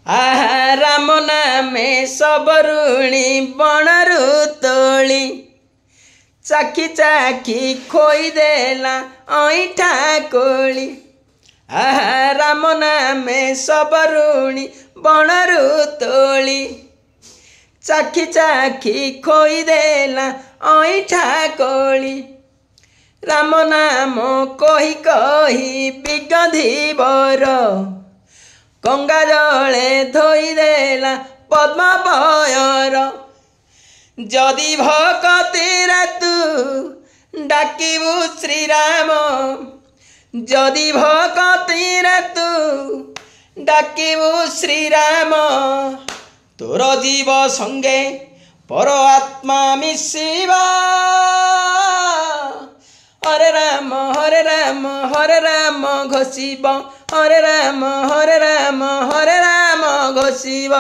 आहा राम नामे सबरुणी बणरु तोली चाखी चाखी खोईदेला ऐठा कोली। आहा राम नामे सबरुणी बणरु तोली चाखी चाखी खोईदेला ऐठा कोली। राम नाम कही कही बिगधी बर गंगा जले धोईदेला पद्म पयर। जदि भक्तिरे तू डाकिबु श्रीराम जदि भक्तिरे तू डाकिबु श्रीराम तोर जीव संगे पर आत्मा मिशिबा। हरे राम हरे राम हरे राम घोषिब हरे राम हरे राम हरे राम घोषिब।